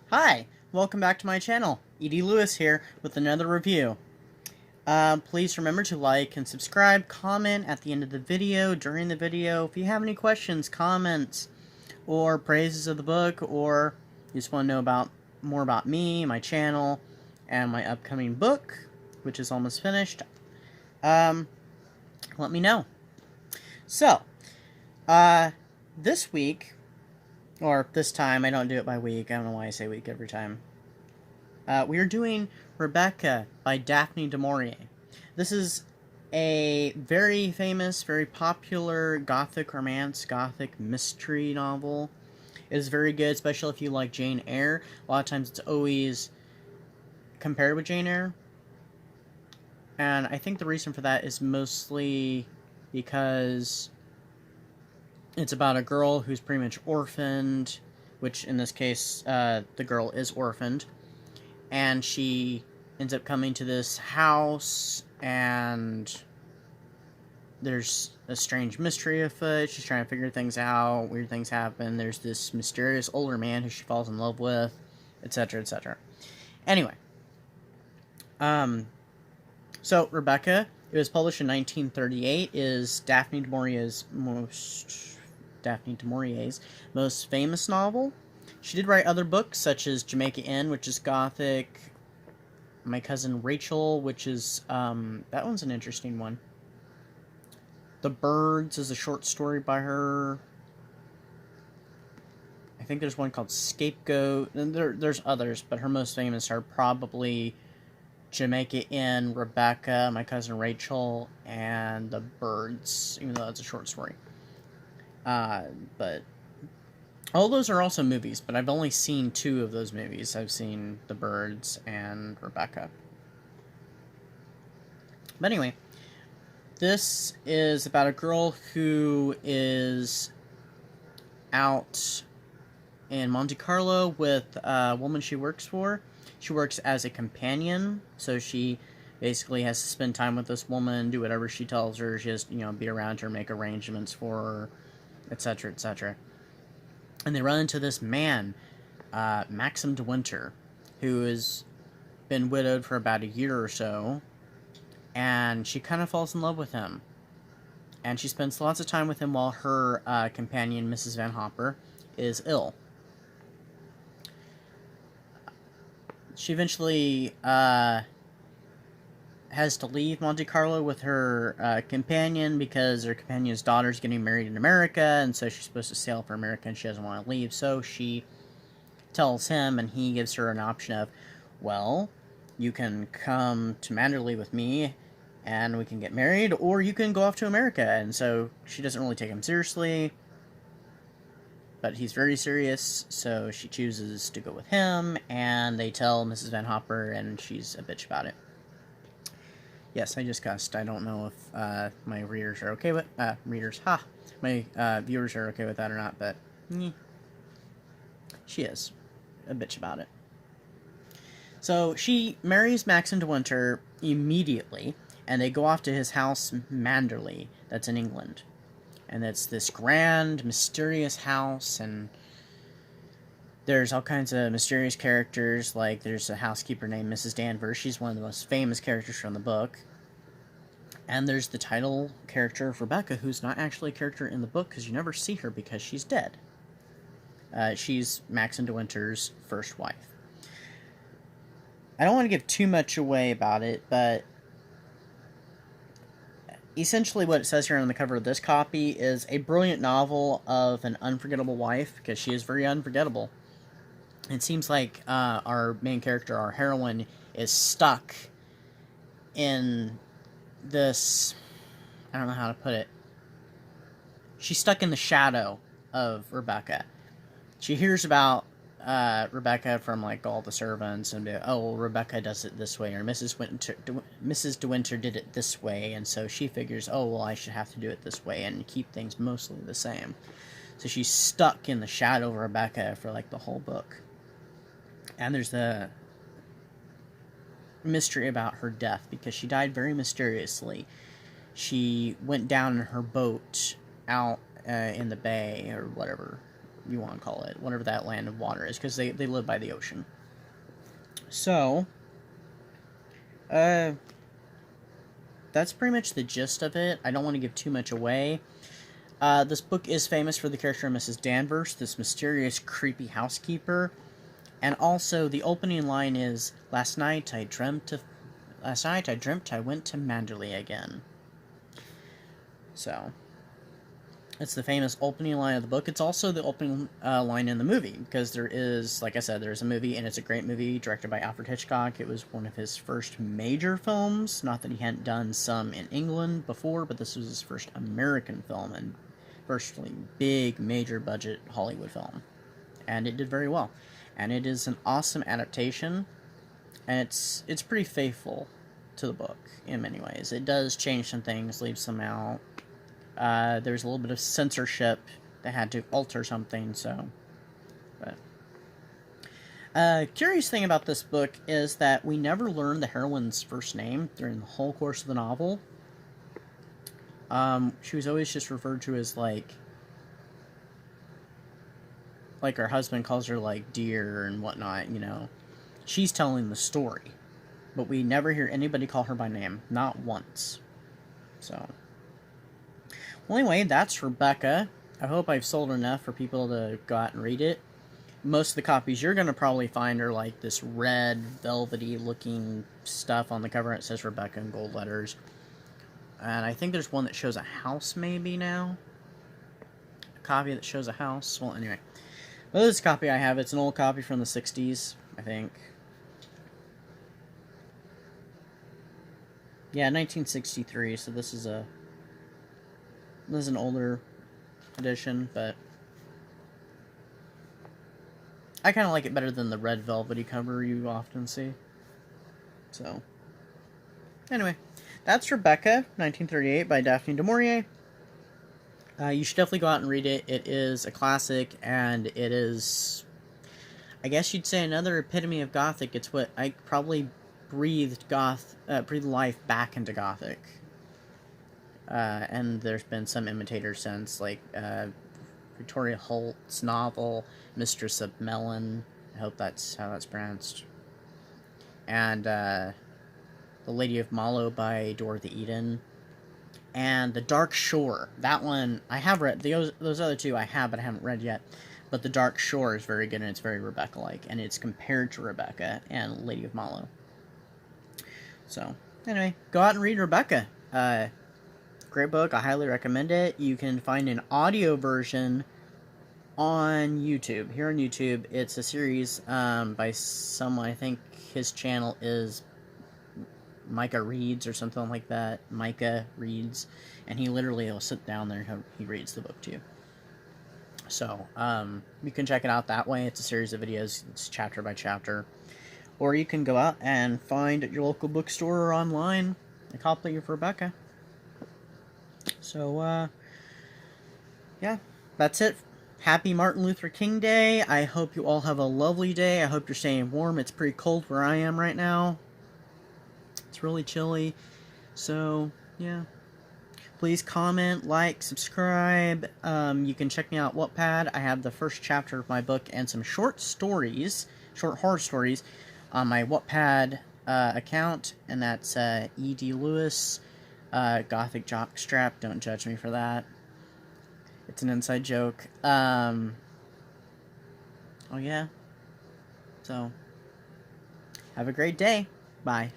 Hi, welcome back to my channel. Edie Lewis here with another review. Please remember to like and subscribe, comment at the end of the video, during the video. If you have any questions, comments, or praises of the book, or you just want to know more about me, my channel, and my upcoming book, which is almost finished, let me know. So, this week, or this time, I don't do it by week, I don't know why I say week every time. We are doing Rebecca by Daphne du Maurier. This is a very famous, very popular gothic romance, gothic mystery novel. It is very good, especially if you like Jane Eyre. A lot of times it's always compared with Jane Eyre. And I think the reason for that is mostly because it's about a girl who's pretty much orphaned, which in this case, the girl is orphaned. And she ends up coming to this house, and there's a strange mystery afoot. She's trying to figure things out. Weird things happen. There's this mysterious older man who she falls in love with, etc., etc. Anyway. So, Rebecca, it was published in 1938, is Daphne du Maurier's most famous novel. She did write other books, such as Jamaica Inn, which is gothic, My Cousin Rachel, which is, that one's an interesting one. The Birds is a short story by her. I think there's one called Scapegoat, and there's others, but her most famous are probably Jamaica Inn, Rebecca, My Cousin Rachel, and The Birds, even though that's a short story. But all those are also movies, but I've only seen 2 of those movies. I've seen The Birds and Rebecca. But anyway, this is about a girl who is out in Monte Carlo with a woman she works for. She works as a companion, so she basically has to spend time with this woman, do whatever she tells her. She has to, be around her, make arrangements for her, etc., etc. And they run into this man, Maxim de Winter, who has been widowed for about a year or so, and she kind of falls in love with him. And she spends lots of time with him while her companion, Mrs. Van Hopper, is ill. She eventually has to leave Monte Carlo with her companion because her companion's daughter's getting married in America, and so she's supposed to sail for America, and she doesn't want to leave, so she tells him, and he gives her an option of, well, you can come to Manderley with me, and we can get married, or you can go off to America. And so she doesn't really take him seriously, but he's very serious, so she chooses to go with him, and they tell Mrs. Van Hopper, and she's a bitch about it. Yes, I just cussed. I don't know if my readers are okay with... my viewers are okay with that or not, but... she is a bitch about it. So she marries Maxim de Winter immediately, and they go off to his house, Manderley, that's in England. And it's this grand, mysterious house, and there's all kinds of mysterious characters, like there's a housekeeper named Mrs. Danvers. She's one of the most famous characters from the book. And there's the title character of Rebecca, who's not actually a character in the book, because you never see her because she's dead. She's Maxim de Winter's first wife. I don't want to give too much away about it, but essentially what it says here on the cover of this copy is a brilliant novel of an unforgettable wife, because she is very unforgettable. It seems like our main character, our heroine, is stuck in this... I don't know how to put it. She's stuck in the shadow of Rebecca. She hears about Rebecca from, like, all the servants, and oh, well, Rebecca does it this way, or Mrs. de Winter did it this way, and so she figures, oh, well, I should have to do it this way, and keep things mostly the same. So she's stuck in the shadow of Rebecca for, like, the whole book. And there's the mystery about her death, because she died very mysteriously. She went down in her boat out in the bay, or whatever, you want to call it, whatever that land of water is, because they live by the ocean. So, that's pretty much the gist of it. I don't want to give too much away. This book is famous for the character of Mrs. Danvers, this mysterious, creepy housekeeper. And also, the opening line is, Last night I dreamt I went to Manderley again. So, it's the famous opening line of the book. It's also the opening line in the movie, because there is, like I said, there's a movie, and it's a great movie, directed by Alfred Hitchcock. It was one of his first major films. Not that he hadn't done some in England before, but this was his first American film, and first big, major budget Hollywood film. And it did very well. And it is an awesome adaptation, and it's pretty faithful to the book in many ways. It does change some things, leave some out. There's a little bit of censorship that had to alter something, so. But curious thing about this book is that we never learn the heroine's first name during the whole course of the novel. She was always just referred to as, like her husband calls her, like, dear and whatnot, you know. She's telling the story. But we never hear anybody call her by name. Not once. So. Well, anyway, that's Rebecca. I hope I've sold enough for people to go out and read it. Most of the copies you're going to probably find are, like, this red, velvety-looking stuff on the cover. It says Rebecca in gold letters. And I think there's one that shows a house, maybe, now. A copy that shows a house. Well, anyway. Well, this copy I have, it's an old copy from the 60s, I think. Yeah, 1963, so this is an older edition, but I kind of like it better than the red velvety cover you often see. So, anyway, that's Rebecca, 1938, by Daphne du Maurier. You should definitely go out and read it. It is a classic, and it is, I guess you'd say, another epitome of Gothic. It's what I probably breathed life back into Gothic. And there's been some imitators since, like Victoria Holt's novel, Mistress of Melon. I hope that's how that's pronounced. And The Lady of Mallow by Dorothy Eden. And The Dark Shore. That one, I have read. Those other two I have, but I haven't read yet. But The Dark Shore is very good, and it's very Rebecca-like. And it's compared to Rebecca and Lady of Mallow. So, anyway, go out and read Rebecca. Great book. I highly recommend it. You can find an audio version on YouTube. Here on YouTube, it's a series by someone. I think his channel is Micah Reads or something like that. Micah Reads. And he literally will sit down there and he reads the book to you. So, you can check it out that way. It's a series of videos. It's chapter by chapter. Or you can go out and find at your local bookstore or online a copy of Rebecca. So, yeah, that's it. Happy Martin Luther King Day. I hope you all have a lovely day. I hope you're staying warm. It's pretty cold where I am right now. It's really chilly. So, yeah. Please comment, like, subscribe. You can check me out Wattpad. I have the first chapter of my book and some short horror stories, on my Wattpad account, and that's E.D. Lewis, Gothic Jockstrap. Don't judge me for that. It's an inside joke. Oh yeah. So, have a great day. Bye.